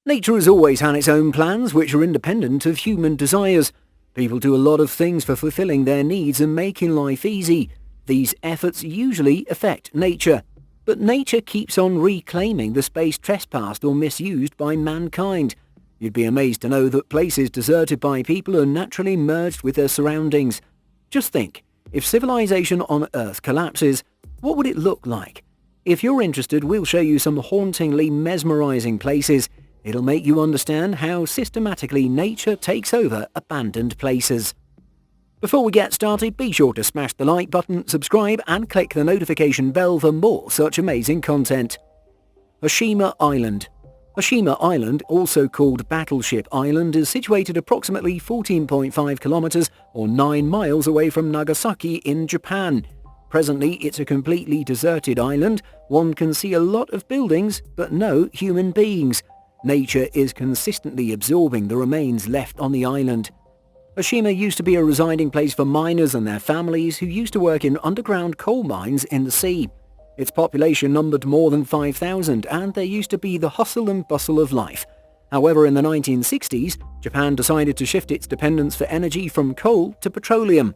Nature has always had its own plans, which are independent of human desires. People do a lot of things for fulfilling their needs and making life easy. These efforts usually affect nature. But nature keeps on reclaiming the space trespassed or misused by mankind. You'd be amazed to know that places deserted by people are naturally merged with their surroundings. Just think, if civilization on Earth collapses, what would it look like? If you're interested, we'll show you some hauntingly mesmerizing places. It'll make you understand how systematically nature takes over abandoned places. Before we get started, be sure to smash the like button, subscribe and click the notification bell for more such amazing content. Ashima Island. Ashima Island, also called Battleship Island, is situated approximately 14.5 kilometers or 9 miles away from Nagasaki in Japan. Presently, it's a completely deserted island. One can see a lot of buildings, but no human beings. Nature is consistently absorbing the remains left on the island. Ashima used to be a residing place for miners and their families who used to work in underground coal mines in the sea. Its population numbered more than 5,000 and there used to be the hustle and bustle of life. However, in the 1960s, Japan decided to shift its dependence for energy from coal to petroleum.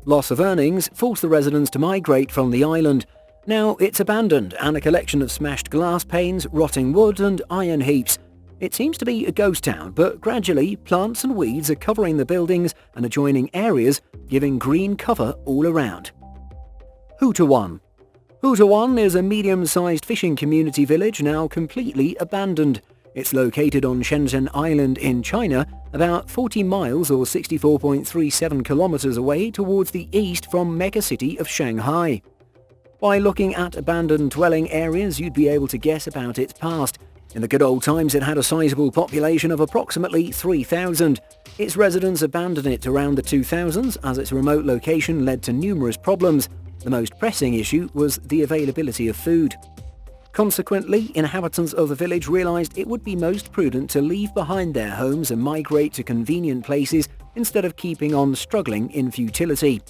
Loss of earnings forced the residents to migrate from the island. Now it's abandoned and a collection of smashed glass panes, rotting wood and iron heaps. It seems to be a ghost town, but gradually plants and weeds are covering the buildings and adjoining areas, giving green cover all around. Hutawan. Hutawan is a medium-sized fishing community village now completely abandoned. It's located on Shenzhen Island in China, about 40 miles or 64.37 kilometers away towards the east from megacity of Shanghai. By looking at abandoned dwelling areas, you'd be able to guess about its past. In the good old times, it had a sizable population of approximately 3,000. Its residents abandoned it around the 2000s as its remote location led to numerous problems. The most pressing issue was the availability of food. Consequently, inhabitants of the village realized it would be most prudent to leave behind their homes and migrate to convenient places instead of keeping on struggling in futility.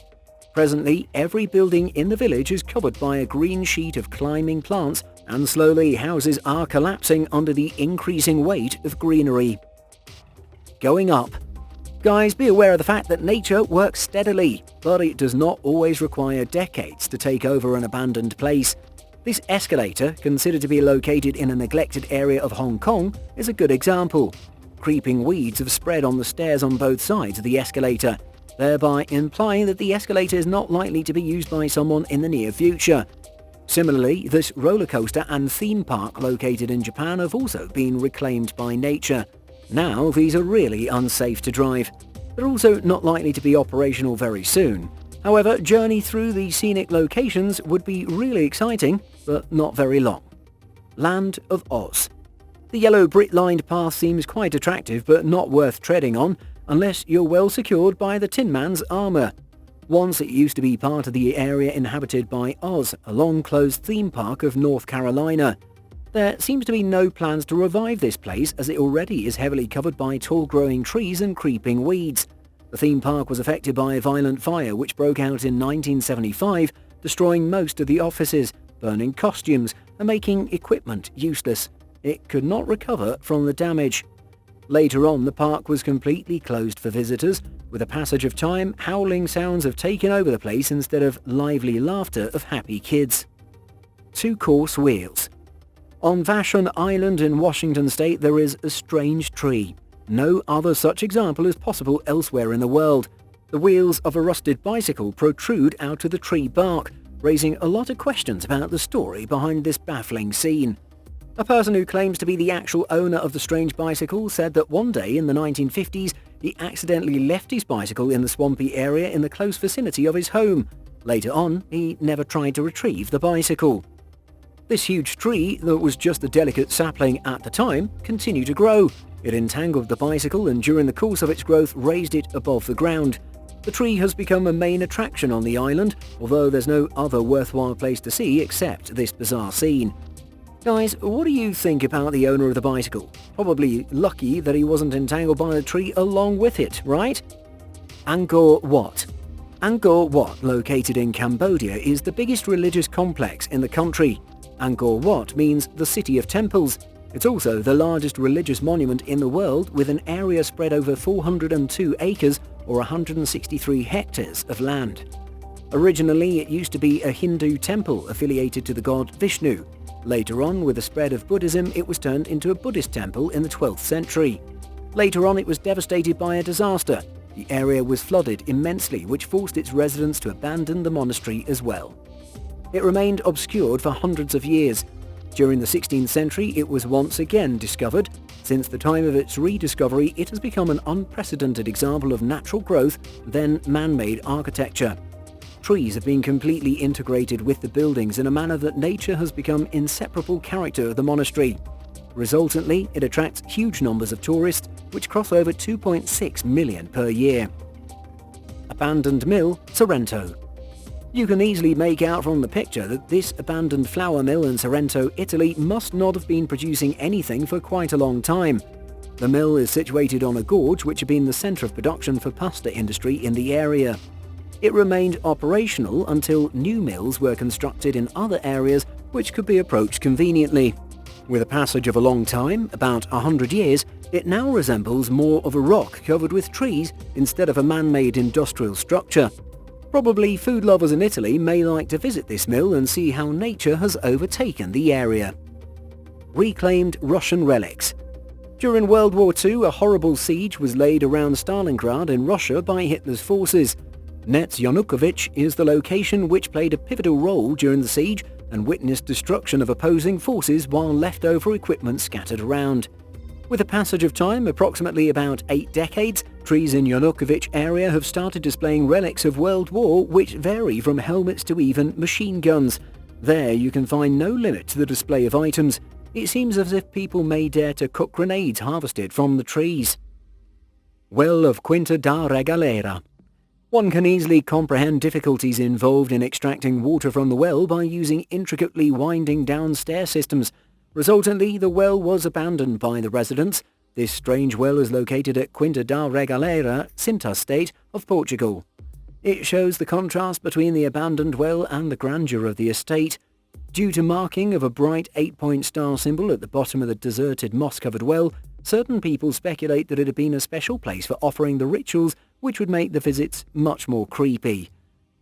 Presently, every building in the village is covered by a green sheet of climbing plants, and slowly houses are collapsing under the increasing weight of greenery. Going up. Guys, be aware of the fact that nature works steadily, but it does not always require decades to take over an abandoned place. This escalator, considered to be located in a neglected area of Hong Kong, is a good example. Creeping weeds have spread on the stairs on both sides of the escalator, thereby implying that the escalator is not likely to be used by someone in the near future. Similarly, this roller coaster and theme park located in Japan have also been reclaimed by nature. Now these are really unsafe to drive. They're also not likely to be operational very soon. However, journey through these scenic locations would be really exciting, but not very long. Land of Oz. The yellow brick-lined path seems quite attractive but not worth treading on unless you're well secured by the Tin Man's armor. Once it used to be part of the area inhabited by Oz, a long-closed theme park of North Carolina. There seems to be no plans to revive this place as it already is heavily covered by tall-growing trees and creeping weeds. The theme park was affected by a violent fire which broke out in 1975, destroying most of the offices, burning costumes and making equipment useless. It could not recover from the damage. Later on, the park was completely closed for visitors. With the passage of time, howling sounds have taken over the place instead of lively laughter of happy kids. Two-course wheels. On Vashon Island in Washington state, there is a strange tree. No other such example is possible elsewhere in the world. The wheels of a rusted bicycle protrude out of the tree bark, raising a lot of questions about the story behind this baffling scene. A person who claims to be the actual owner of the strange bicycle said that one day in the 1950s, he accidentally left his bicycle in the swampy area in the close vicinity of his home. Later on, he never tried to retrieve the bicycle. This huge tree, that was just a delicate sapling at the time, continued to grow. It entangled the bicycle and during the course of its growth raised it above the ground. The tree has become a main attraction on the island, although there's no other worthwhile place to see except this bizarre scene. Guys, what do you think about the owner of the bicycle? Probably lucky that he wasn't entangled by the tree along with it, right? Angkor Wat. Angkor Wat, located in Cambodia, is the biggest religious complex in the country. Angkor Wat means the City of Temples. It's also the largest religious monument in the world, with an area spread over 402 acres or 163 hectares of land. Originally, it used to be a Hindu temple affiliated to the god Vishnu. Later on, with the spread of Buddhism, it was turned into a Buddhist temple in the 12th century. Later on, it was devastated by a disaster. The area was flooded immensely, which forced its residents to abandon the monastery as well. It remained obscured for hundreds of years. During the 16th century, it was once again discovered. Since the time of its rediscovery, it has become an unprecedented example of natural growth, then man-made architecture. Trees have been completely integrated with the buildings in a manner that nature has become inseparable character of the monastery. Resultantly, it attracts huge numbers of tourists, which cross over 2.6 million per year. Abandoned mill, Sorrento. You can easily make out from the picture that this abandoned flour mill in Sorrento, Italy must not have been producing anything for quite a long time. The mill is situated on a gorge which had been the centre of production for pasta industry in the area. It remained operational until new mills were constructed in other areas which could be approached conveniently. With a passage of a long time, about 100 years, it now resembles more of a rock covered with trees instead of a man-made industrial structure. Probably food lovers in Italy may like to visit this mill and see how nature has overtaken the area. Reclaimed Russian relics. During World War II, a horrible siege was laid around Stalingrad in Russia by Hitler's forces. Nets Yanukovych is the location which played a pivotal role during the siege and witnessed destruction of opposing forces while leftover equipment scattered around. With the passage of time, approximately about 8 decades, trees in Yanukovych area have started displaying relics of World War which vary from helmets to even machine guns. There you can find no limit to the display of items. It seems as if people may dare to cook grenades harvested from the trees. Well of Quinta da Regalera. One can easily comprehend difficulties involved in extracting water from the well by using intricately winding down stair systems. Resultantly, the well was abandoned by the residents. This strange well is located at Quinta da Regalera, Quinta state of Portugal. It shows the contrast between the abandoned well and the grandeur of the estate. Due to marking of a bright 8-point star symbol at the bottom of the deserted moss-covered well, certain people speculate that it had been a special place for offering the rituals which would make the visits much more creepy.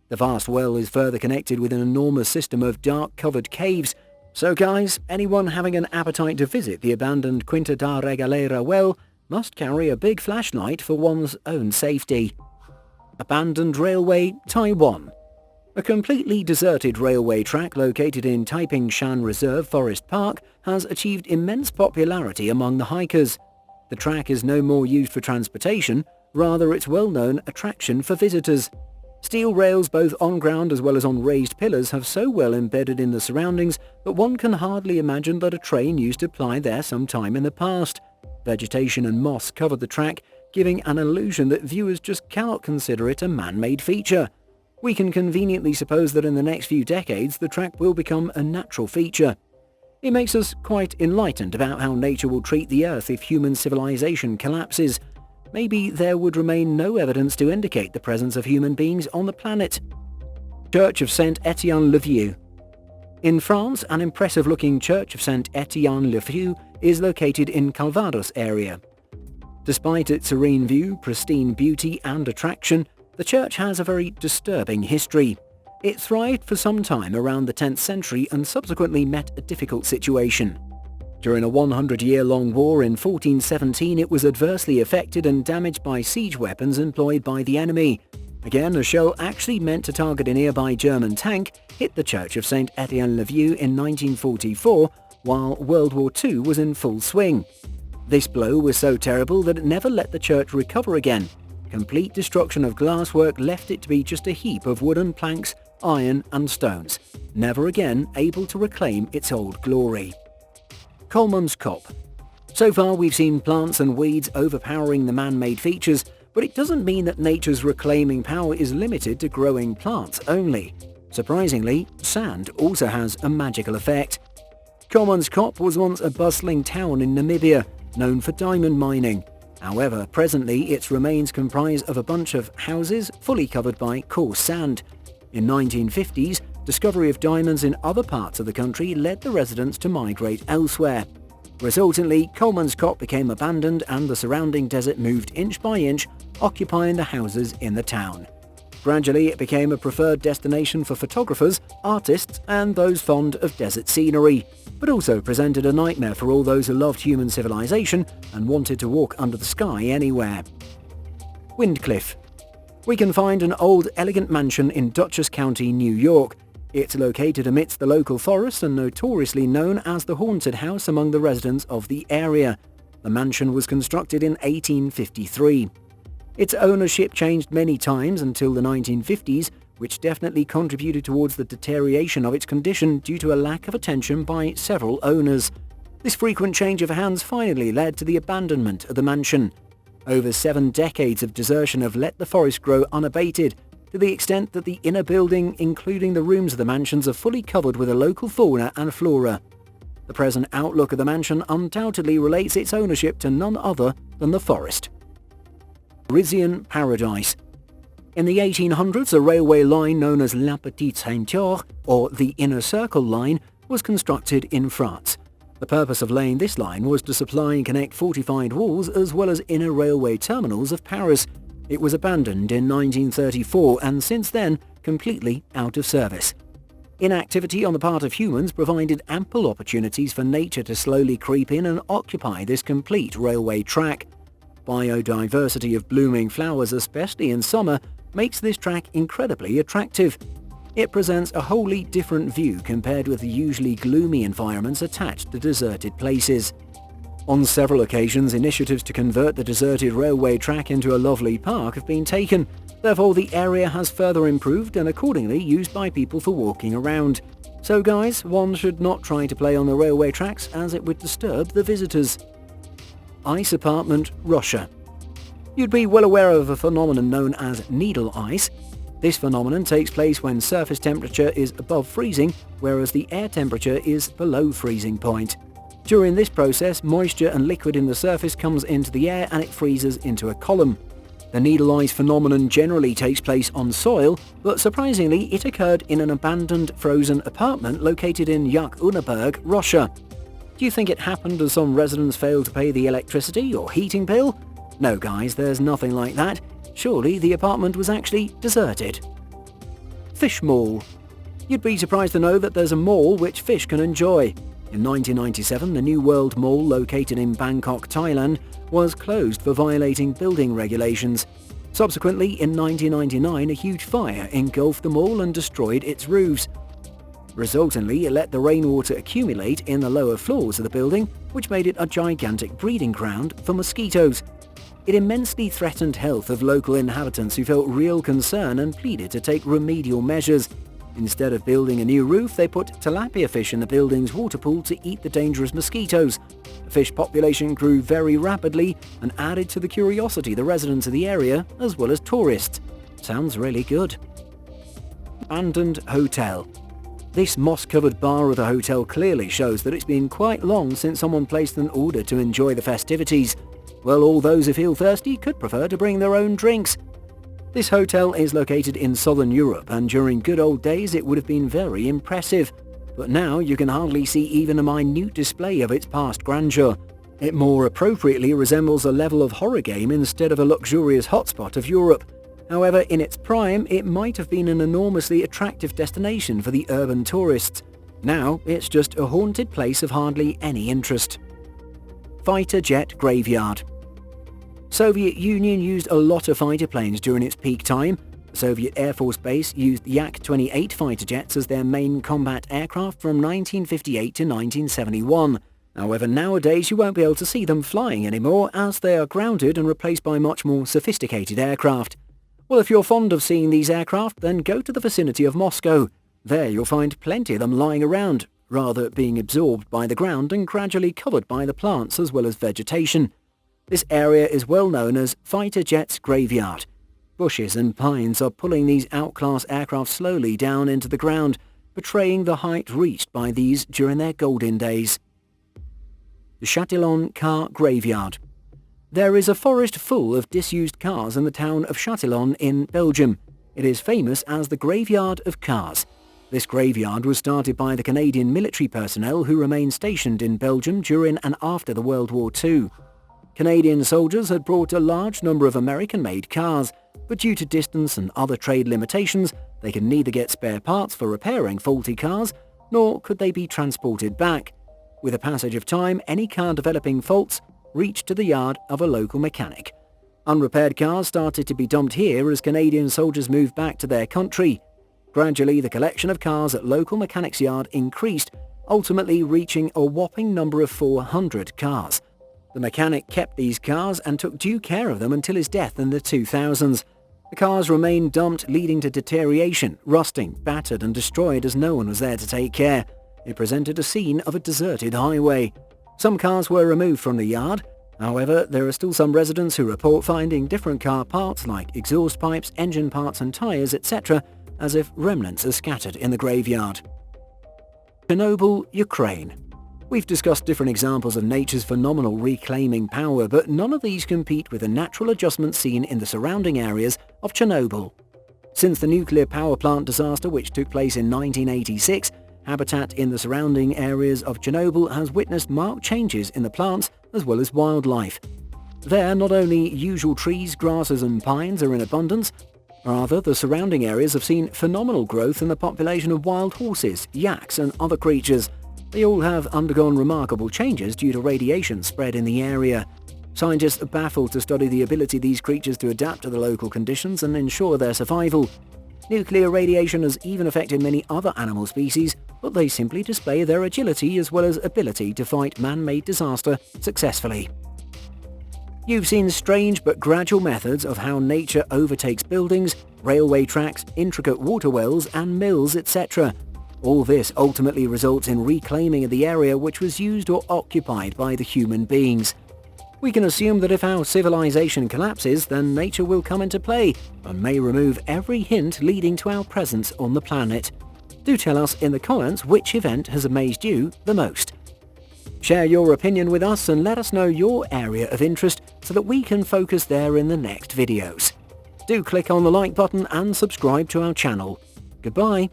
The vast well is further connected with an enormous system of dark-covered caves. So guys, anyone having an appetite to visit the abandoned Quinta da Regalera well must carry a big flashlight for one's own safety. Abandoned railway, Taiwan. A completely deserted railway track located in Taiping-shan Reserve Forest Park has achieved immense popularity among the hikers. The track is no more used for transportation, rather its well-known attraction for visitors. Steel rails both on ground as well as on raised pillars have so well embedded in the surroundings that one can hardly imagine that a train used to ply there some time in the past. Vegetation and moss covered the track, giving an illusion that viewers just cannot consider it a man-made feature. We can conveniently suppose that in the next few decades the track will become a natural feature. It makes us quite enlightened about how nature will treat the Earth if human civilization collapses. Maybe there would remain no evidence to indicate the presence of human beings on the planet. Church of Saint Etienne le Vieux. In France, an impressive-looking Church of Saint Etienne le Vieux is located in Calvados area. Despite its serene view, pristine beauty and attraction, the church has a very disturbing history. It thrived for some time around the 10th century and subsequently met a difficult situation. During a 100-year-long war in 1417, it was adversely affected and damaged by siege weapons employed by the enemy. Again, a shell actually meant to target a nearby German tank hit the Church of Saint Etienne le Vieux in 1944, while World War II was in full swing. This blow was so terrible that it never let the church recover again. Complete destruction of glasswork left it to be just a heap of wooden planks, iron and stones, never again able to reclaim its old glory. Colemans Cop. So far we've seen plants and weeds overpowering the man-made features, but it doesn't mean that nature's reclaiming power is limited to growing plants only. Surprisingly, sand also has a magical effect. Colemans Cop was once a bustling town in Namibia, known for diamond mining. However, presently its remains comprise of a bunch of houses fully covered by coarse sand. In 1950s, discovery of diamonds in other parts of the country led the residents to migrate elsewhere. Resultantly, Colemans Cop became abandoned and the surrounding desert moved inch by inch, occupying the houses in the town. Gradually, it became a preferred destination for photographers, artists, and those fond of desert scenery, but also presented a nightmare for all those who loved human civilization and wanted to walk under the sky anywhere. Windcliff. We can find an old, elegant mansion in Dutchess County, New York. It's located amidst the local forest and notoriously known as the haunted house among the residents of the area. The mansion was constructed in 1853. Its ownership changed many times until the 1950s, which definitely contributed towards the deterioration of its condition due to a lack of attention by several owners. This frequent change of hands finally led to the abandonment of the mansion. Over 7 decades of desertion have let the forest grow unabated, to the extent that the inner building, including the rooms of the mansions, are fully covered with a local fauna and flora. The present outlook of the mansion undoubtedly relates its ownership to none other than the forest. Parisian Paradise. In the 1800s, a railway line known as La Petite Ceinture, or the Inner Circle Line, was constructed in France. The purpose of laying this line was to supply and connect fortified walls as well as inner railway terminals of Paris. It was abandoned in 1934 and since then completely out of service. Inactivity on the part of humans provided ample opportunities for nature to slowly creep in and occupy this complete railway track. Biodiversity of blooming flowers, especially in summer, makes this track incredibly attractive. It presents a wholly different view compared with the usually gloomy environments attached to deserted places. On several occasions, initiatives to convert the deserted railway track into a lovely park have been taken. Therefore, the area has further improved and accordingly used by people for walking around. So guys, one should not try to play on the railway tracks as it would disturb the visitors. Ice Apartment, Russia. You'd be well aware of a phenomenon known as needle ice. This phenomenon takes place when surface temperature is above freezing, whereas the air temperature is below freezing point. During this process, moisture and liquid in the surface comes into the air and it freezes into a column. The needle ice phenomenon generally takes place on soil, but surprisingly it occurred in an abandoned frozen apartment located in Yekaterinburg, Russia. Do you think it happened as some residents failed to pay the electricity or heating bill? No guys, there's nothing like that. Surely the apartment was actually deserted. Fish Mall. You'd be surprised to know that there's a mall which fish can enjoy. In 1997, the New World Mall located in Bangkok, Thailand, was closed for violating building regulations. Subsequently, in 1999, a huge fire engulfed the mall and destroyed its roofs. Resultantly, it let the rainwater accumulate in the lower floors of the building, which made it a gigantic breeding ground for mosquitoes. It immensely threatened health of local inhabitants who felt real concern and pleaded to take remedial measures. Instead of building a new roof, they put tilapia fish in the building's water pool to eat the dangerous mosquitoes. The fish population grew very rapidly and added to the curiosity of the residents of the area as well as tourists. Sounds really good. Abandoned Hotel. This moss-covered bar of the hotel clearly shows that it's been quite long since someone placed an order to enjoy the festivities. Well, all those who feel thirsty could prefer to bring their own drinks. This hotel is located in southern Europe and during good old days it would have been very impressive. But now you can hardly see even a minute display of its past grandeur. It more appropriately resembles a level of horror game instead of a luxurious hotspot of Europe. However, in its prime, it might have been an enormously attractive destination for the urban tourists. Now, it's just a haunted place of hardly any interest. Fighter Jet Graveyard. Soviet Union used a lot of fighter planes during its peak time. The Soviet Air Force Base used Yak-28 fighter jets as their main combat aircraft from 1958 to 1971. However, nowadays you won't be able to see them flying anymore as they are grounded and replaced by much more sophisticated aircraft. Well, if you're fond of seeing these aircraft, then go to the vicinity of Moscow. There you'll find plenty of them lying around, rather being absorbed by the ground and gradually covered by the plants as well as vegetation. This area is well known as Fighter Jets Graveyard. Bushes and pines are pulling these outclass aircraft slowly down into the ground, betraying the height reached by these during their golden days. The Chatelon Car Graveyard. There is a forest full of disused cars in the town of Chatelon in Belgium. It is famous as the Graveyard of Cars. This graveyard was started by the Canadian military personnel who remained stationed in Belgium during and after the World War II. Canadian soldiers had brought a large number of American-made cars, but due to distance and other trade limitations, they could neither get spare parts for repairing faulty cars, nor could they be transported back. With the passage of time, any car developing faults reached to the yard of a local mechanic. Unrepaired cars started to be dumped here as Canadian soldiers moved back to their country. Gradually, the collection of cars at local mechanics' yard increased, ultimately reaching a whopping number of 400 cars. The mechanic kept these cars and took due care of them until his death in the 2000s. The cars remained dumped, leading to deterioration, rusting, battered and destroyed as no one was there to take care. It presented a scene of a deserted highway. Some cars were removed from the yard. However, there are still some residents who report finding different car parts like exhaust pipes, engine parts and tyres, etc., as if remnants are scattered in the graveyard. Chernobyl, Ukraine. We've discussed different examples of nature's phenomenal reclaiming power, but none of these compete with the natural adjustment seen in the surrounding areas of Chernobyl. Since the nuclear power plant disaster which took place in 1986, habitat in the surrounding areas of Chernobyl has witnessed marked changes in the plants as well as wildlife. There, not only usual trees, grasses and pines are in abundance, rather the surrounding areas have seen phenomenal growth in the population of wild horses, yaks and other creatures. They all have undergone remarkable changes due to radiation spread in the area. Scientists are baffled to study the ability of these creatures to adapt to the local conditions and ensure their survival. Nuclear radiation has even affected many other animal species, but they simply display their agility as well as ability to fight man-made disaster successfully. You've seen strange but gradual methods of how nature overtakes buildings, railway tracks, intricate water wells and mills, etc. All this ultimately results in reclaiming of the area which was used or occupied by the human beings. We can assume that if our civilization collapses, then nature will come into play and may remove every hint leading to our presence on the planet. Do tell us in the comments which event has amazed you the most. Share your opinion with us and let us know your area of interest so that we can focus there in the next videos. Do click on the like button and subscribe to our channel. Goodbye.